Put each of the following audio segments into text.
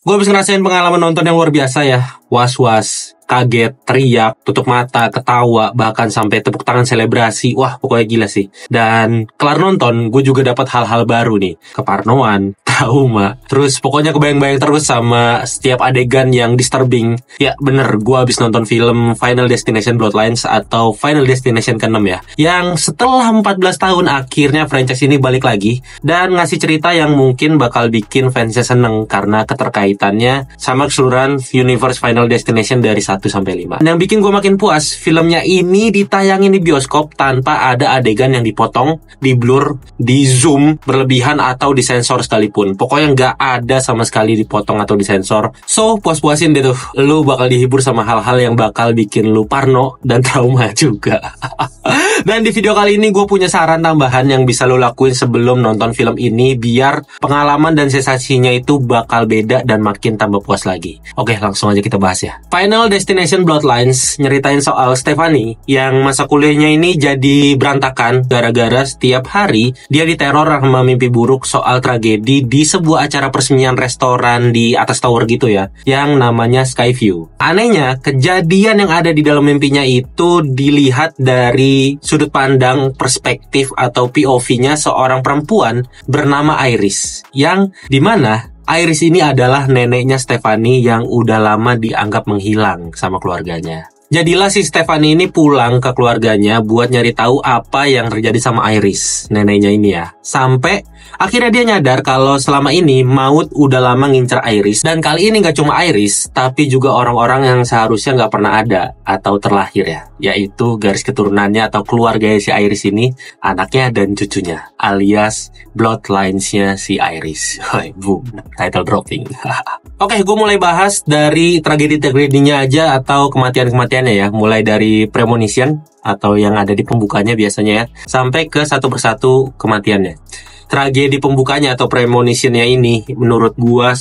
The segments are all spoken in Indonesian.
Gue habis ngerasain pengalaman nonton yang luar biasa ya. Was-was, kaget, teriak, tutup mata, ketawa, bahkan sampai tepuk tangan selebrasi. Wah, pokoknya gila sih. Dan kelar nonton, gue juga dapat hal-hal baru nih. Keparnoan, trauma. Terus pokoknya kebayang-bayang terus sama setiap adegan yang disturbing. Ya bener, gue habis nonton film Final Destination Bloodlines atau Final Destination ke-6 ya. Yang setelah 14 tahun akhirnya franchise ini balik lagi. Dan ngasih cerita yang mungkin bakal bikin fansnya seneng karena keterkaitannya sama keseluruhan universe Final Destination dari 1 sampai 5. Yang bikin gue makin puas, filmnya ini ditayangin di bioskop tanpa ada adegan yang dipotong, di blur, di zoom berlebihan atau disensor sekalipun. Pokoknya nggak ada sama sekali dipotong atau disensor. So, puas-puasin deh tuh. Lu bakal dihibur sama hal-hal yang bakal bikin lu parno dan trauma juga. Dan di video kali ini gue punya saran tambahan yang bisa lo lakuin sebelum nonton film ini biar pengalaman dan sensasinya itu bakal beda dan makin tambah puas lagi. Oke, langsung aja kita bahas ya. Final Destination Bloodlines nyeritain soal Stephanie yang masa kuliahnya ini jadi berantakan gara-gara setiap hari dia diteror sama mimpi buruk soal tragedi di sebuah acara peresmian restoran di atas tower gitu ya, yang namanya Skyview. Anehnya, kejadian yang ada di dalam mimpinya itu dilihat dari sudut pandang perspektif atau POV-nya seorang perempuan bernama Iris, yang dimana Iris ini adalah neneknya Stephanie yang udah lama dianggap menghilang sama keluarganya. Jadilah si Stephanie ini pulang ke keluarganya buat nyari tahu apa yang terjadi sama Iris, neneknya ini ya. Sampai akhirnya dia nyadar kalau selama ini maut udah lama ngincer Iris. Dan kali ini gak cuma Iris, tapi juga orang-orang yang seharusnya gak pernah ada atau terlahir ya. Yaitu garis keturunannya atau keluarganya si Iris ini, anaknya dan cucunya, alias bloodlines-nya si Iris. Boom, title dropping. Oke, gue mulai bahas dari tragedi-tragedinya aja atau kematian-kematiannya ya. Mulai dari premonition atau yang ada di pembukanya biasanya ya, sampai ke satu persatu kematiannya. Tragedi pembukanya atau premonitionnya ini menurut gua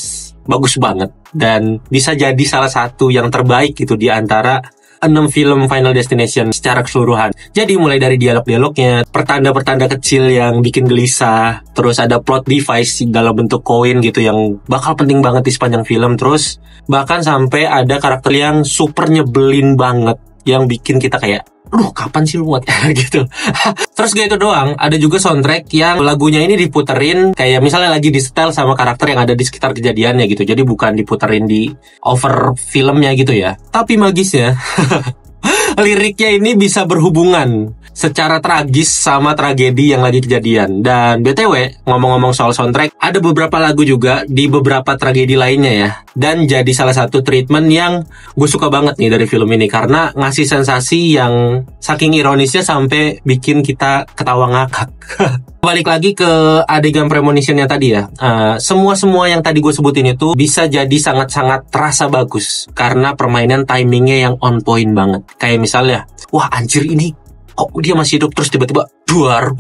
bagus banget dan bisa jadi salah satu yang terbaik gitu di antara 6 film Final Destination secara keseluruhan. Jadi mulai dari dialog-dialognya, pertanda-pertanda kecil yang bikin gelisah, terus ada plot device dalam bentuk koin gitu yang bakal penting banget di sepanjang film. Terus bahkan sampai ada karakter yang super nyebelin banget yang bikin kita kayak, kapan sih lu buat gitu. Terus gak itu doang, ada juga soundtrack yang lagunya ini diputerin kayak misalnya lagi di setel sama karakter yang ada di sekitar kejadiannya gitu. Jadi bukan diputerin di over filmnya gitu ya. Tapi magisnya liriknya ini bisa berhubungan secara tragis sama tragedi yang lagi kejadian. Dan BTW, ngomong-ngomong soal soundtrack, ada beberapa lagu juga di beberapa tragedi lainnya ya. Dan jadi salah satu treatment yang gue suka banget nih dari film ini, karena ngasih sensasi yang saking ironisnya sampai bikin kita ketawa ngakak. Balik lagi ke adegan premonitionnya tadi ya. Semua yang tadi gue sebutin itu bisa jadi sangat-sangat terasa bagus karena permainan timingnya yang on point banget. Kayak misalnya, wah anjir ini kok dia masih hidup, terus tiba-tiba duar,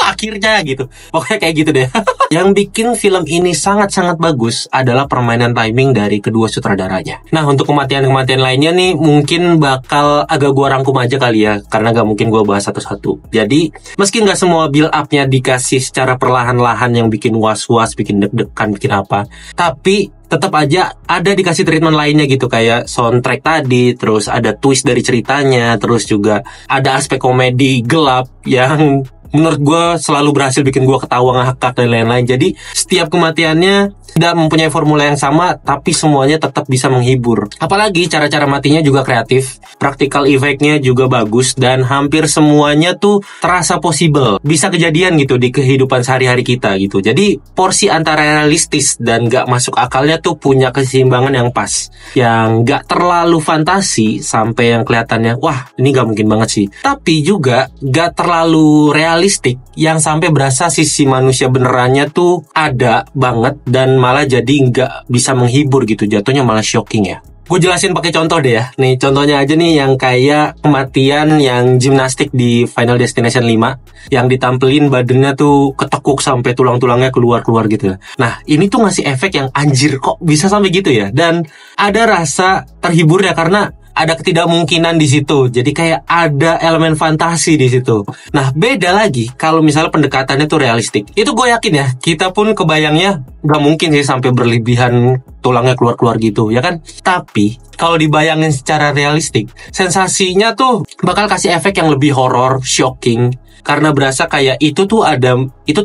akhirnya gitu. Pokoknya kayak gitu deh. Yang bikin film ini sangat-sangat bagus adalah permainan timing dari kedua sutradaranya. Nah, untuk kematian-kematian lainnya nih mungkin bakal agak gua rangkum aja kali ya, karena gak mungkin gua bahas satu-satu. Jadi, meski gak semua build up-nya dikasih secara perlahan-lahan yang bikin was-was, bikin deg-degan, bikin apa, tapi tetap aja ada dikasih treatment lainnya gitu, kayak soundtrack tadi, terus ada twist dari ceritanya, terus juga ada aspek komedi gelap yang menurut gue selalu berhasil bikin gue ketawa ngakak dan lain-lain. Jadi setiap kematiannya tidak mempunyai formula yang sama, tapi semuanya tetap bisa menghibur. Apalagi cara-cara matinya juga kreatif, practical effect-nya juga bagus, dan hampir semuanya tuh terasa possible, bisa kejadian gitu di kehidupan sehari-hari kita gitu. Jadi porsi antara realistis dan gak masuk akalnya tuh punya keseimbangan yang pas, yang gak terlalu fantasi sampai yang kelihatannya wah ini gak mungkin banget sih, tapi juga gak terlalu realistik yang sampai berasa sisi manusia benerannya tuh ada banget dan malah jadi nggak bisa menghibur gitu, jatuhnya malah shocking ya. Gue jelasin pakai contoh deh ya. Nih contohnya aja nih yang kayak kematian yang gimnastik di Final Destination 5 yang ditampilin badannya tuh ketekuk sampai tulang-tulangnya keluar-keluar gitu. Nah ini tuh ngasih efek yang anjir kok bisa sampai gitu ya. Dan ada rasa terhibur ya karena ada ketidakmungkinan di situ. Jadi kayak ada elemen fantasi di situ. Nah, beda lagi kalau misalnya pendekatannya tuh realistik. Itu gue yakin ya, kita pun kebayangnya gak mungkin sih sampai berlebihan tulangnya keluar-keluar gitu, ya kan? Tapi kalau dibayangin secara realistik, sensasinya tuh bakal kasih efek yang lebih horor, shocking. Karena berasa kayak itu tuh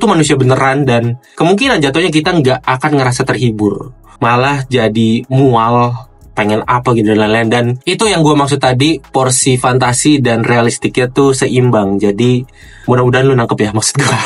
manusia beneran, dan kemungkinan jatuhnya kita nggak akan ngerasa terhibur, malah jadi mual, pengen apa gitu dan lain-lain. Dan itu yang gue maksud tadi, porsi fantasi dan realistiknya tuh seimbang. Jadi mudah-mudahan lu nangkep ya maksud gue.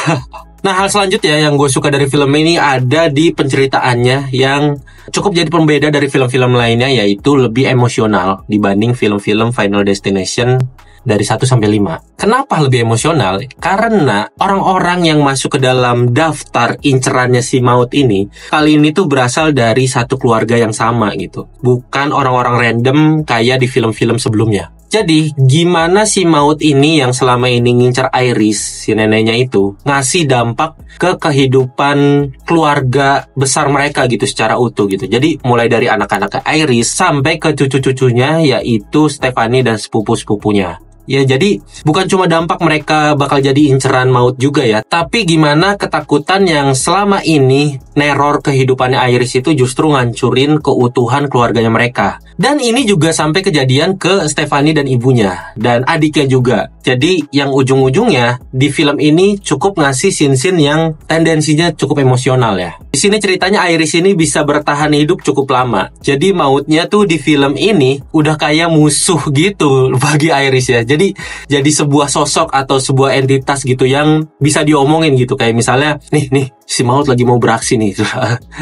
Nah, hal selanjutnya yang gue suka dari film ini ada di penceritaannya yang cukup jadi pembeda dari film-film lainnya, yaitu lebih emosional dibanding film-film Final Destination dari 1 sampai 5. Kenapa lebih emosional? Karena orang-orang yang masuk ke dalam daftar incerannya si maut ini, kali ini tuh berasal dari satu keluarga yang sama gitu. Bukan orang-orang random kayak di film-film sebelumnya. Jadi, gimana si maut ini yang selama ini ngincer Iris, si neneknya itu, ngasih dampak ke kehidupan keluarga besar mereka gitu secara utuh gitu. Jadi, mulai dari anak-anak Iris sampai ke cucu-cucunya, yaitu Stephanie dan sepupu-sepupunya. Ya, jadi bukan cuma dampak mereka bakal jadi inceran maut juga ya, tapi gimana ketakutan yang selama ini neror kehidupannya Iris itu justru ngancurin keutuhan keluarganya mereka. Dan ini juga sampai kejadian ke Stephanie dan ibunya, dan adiknya juga. Jadi yang ujung-ujungnya di film ini cukup ngasih scene-scene yang tendensinya cukup emosional ya. Di sini ceritanya Iris ini bisa bertahan hidup cukup lama. Jadi mautnya tuh di film ini udah kayak musuh gitu bagi Iris ya. Jadi sebuah sosok atau sebuah entitas gitu yang bisa diomongin gitu. Kayak misalnya, nih si maut lagi mau beraksi nih.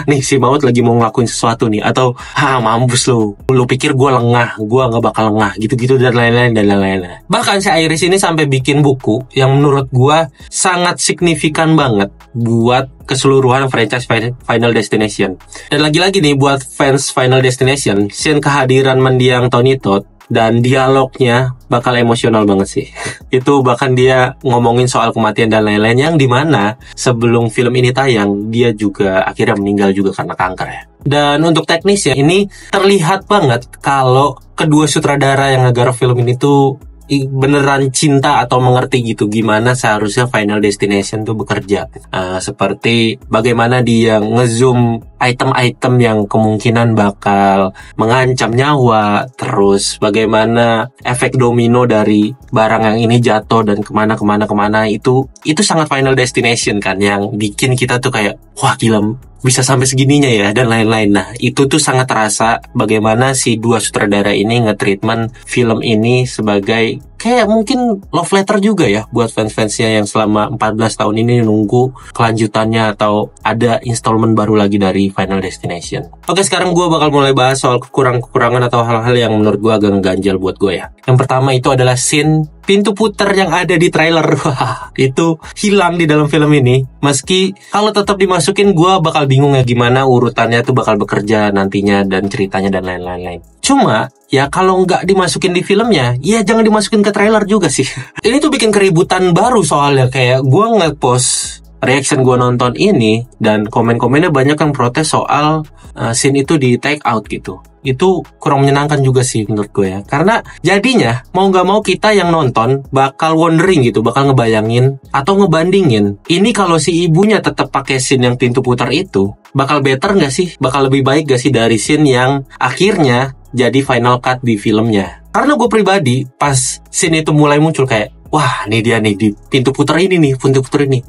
Nih si maut lagi mau ngelakuin sesuatu nih. Atau, mampus lu pikir gue lengah, gue gak bakal lengah, gitu-gitu dan lain-lain. Bahkan si Iris ini sampai bikin buku yang menurut gue sangat signifikan banget buat keseluruhan franchise Final Destination. Dan lagi-lagi nih buat fans Final Destination, scene kehadiran mendiang Tony Todd dan dialognya bakal emosional banget sih. Itu bahkan dia ngomongin soal kematian dan lain-lain, yang dimana sebelum film ini tayang dia juga akhirnya meninggal juga karena kanker ya. Dan untuk teknisnya ini terlihat banget kalau kedua sutradara yang ngegarap film ini tuh beneran cinta atau mengerti gitu gimana seharusnya Final Destination tuh bekerja. Seperti bagaimana dia ngezoom item-item yang kemungkinan bakal mengancam nyawa, terus bagaimana efek domino dari barang yang ini jatuh dan kemana itu sangat Final Destination kan, yang bikin kita tuh kayak wah gila bisa sampai segininya ya dan lain-lain. Nah itu tuh sangat terasa bagaimana si dua sutradara ini nge-treatment film ini sebagai kayak mungkin love letter juga ya buat fans-fansnya yang selama 14 tahun ini nunggu kelanjutannya atau ada installment baru lagi dari Final Destination. Oke, sekarang gue bakal mulai bahas soal kekurangan atau hal-hal yang menurut gue agak ngeganjal buat gue ya. Yang pertama itu adalah scene pintu putar yang ada di trailer. Wah, itu hilang di dalam film ini. Meski kalau tetap dimasukin, gue bakal bingung ya gimana urutannya tuh bakal bekerja nantinya dan ceritanya dan lain-lain. Cuma ya kalau nggak dimasukin di filmnya, ya jangan dimasukin ke trailer juga sih. Ini tuh bikin keributan baru soalnya. Kayak gue nge-post reaction gue nonton ini dan komen-komennya banyak yang protes soal scene itu di take out gitu. Itu kurang menyenangkan juga sih menurut gue ya. Karena jadinya mau gak mau kita yang nonton bakal wondering gitu, bakal ngebayangin atau ngebandingin. Ini kalau si ibunya tetap pakai scene yang pintu putar itu, bakal better gak sih? Bakal lebih baik gak sih dari scene yang akhirnya jadi final cut di filmnya? Karena gue pribadi pas scene itu mulai muncul kayak, wah ini dia nih di pintu putar ini.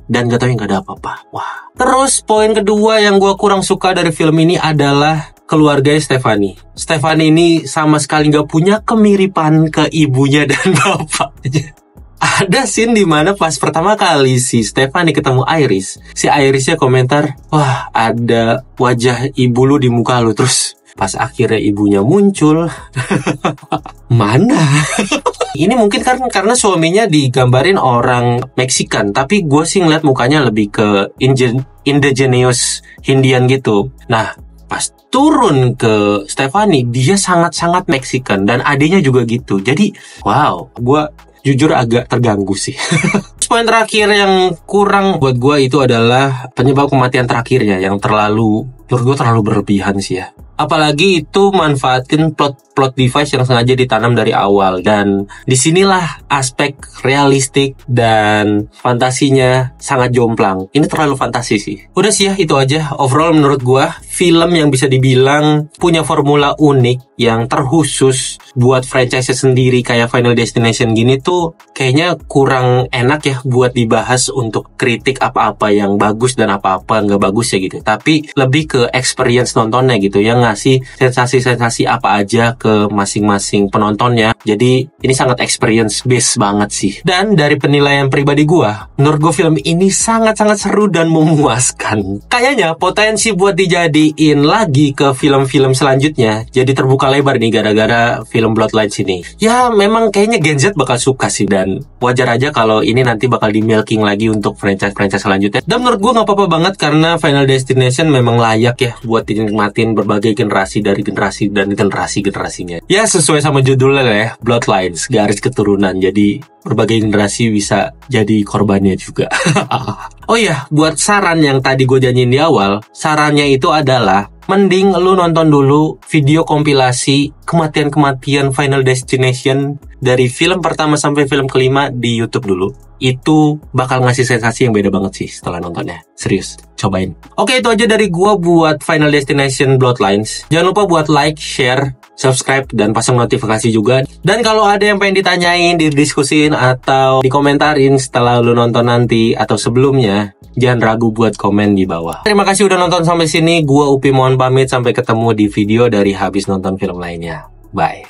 Dan gak tau yang gak ada apa-apa. Wah. Terus poin kedua yang gue kurang suka dari film ini adalah keluarga Stephanie. Stephanie ini sama sekali gak punya kemiripan ke ibunya dan bapaknya. Ada scene dimana pas pertama kali si Stephanie ketemu Iris, si Irisnya komentar, wah ada wajah ibu lu di muka lu. Terus pas akhirnya ibunya muncul, mana? Ini mungkin karena suaminya digambarin orang Meksikan, tapi gue sih ngeliat mukanya lebih ke indigenous Hindian gitu. Nah, pas turun ke Stephanie, dia sangat-sangat Meksikan dan adiknya juga gitu. Jadi, wow, gue jujur agak terganggu sih. Poin terakhir yang kurang buat gue itu adalah penyebab kematian terakhirnya yang terlalu menurut gue terlalu berlebihan sih ya. Apalagi itu manfaatin plot device yang sengaja ditanam dari awal. Dan disinilah aspek realistik dan fantasinya sangat jomplang. Ini terlalu fantasi sih. Udah sih ya, itu aja. Overall menurut gua, film yang bisa dibilang punya formula unik yang terkhusus buat franchise sendiri kayak Final Destination gini tuh kayaknya kurang enak ya buat dibahas untuk kritik apa-apa yang bagus dan apa-apa nggak bagus ya gitu. Tapi lebih ke experience nontonnya gitu, yang ngasih sensasi-sensasi apa aja ke masing-masing penontonnya. Jadi ini sangat experience based banget sih. Dan dari penilaian pribadi gua, menurut gua film ini sangat-sangat seru dan memuaskan. Kayaknya potensi buat dijadiin lagi ke film-film selanjutnya jadi terbuka lebar nih gara-gara film Bloodlines ini. Ya memang kayaknya Gen Z bakal suka sih, dan wajar aja kalau ini nanti bakal di milking lagi untuk franchise-franchise selanjutnya. Dan menurut gua nggak apa-apa banget karena Final Destination memang layak ya buat dinikmatin berbagai generasi dari generasi dan generasinya. Ya sesuai sama judulnya lah ya, Bloodlines, garis keturunan. Jadi berbagai generasi bisa jadi korbannya juga. Oh iya, buat saran yang tadi gue janjiin di awal, sarannya itu adalah mending lu nonton dulu video kompilasi kematian-kematian Final Destination dari film pertama sampai film kelima di YouTube dulu. Itu bakal ngasih sensasi yang beda banget sih setelah nontonnya. Serius, cobain. Oke, itu aja dari gua buat Final Destination Bloodlines. Jangan lupa buat like, share, subscribe, dan pasang notifikasi juga. Dan kalau ada yang pengen ditanyain, didiskusin, atau dikomentarin setelah lu nonton nanti atau sebelumnya, jangan ragu buat komen di bawah. Terima kasih udah nonton sampai sini. Gua Upi mohon pamit, sampai ketemu di video dari habis nonton film lainnya. Bye.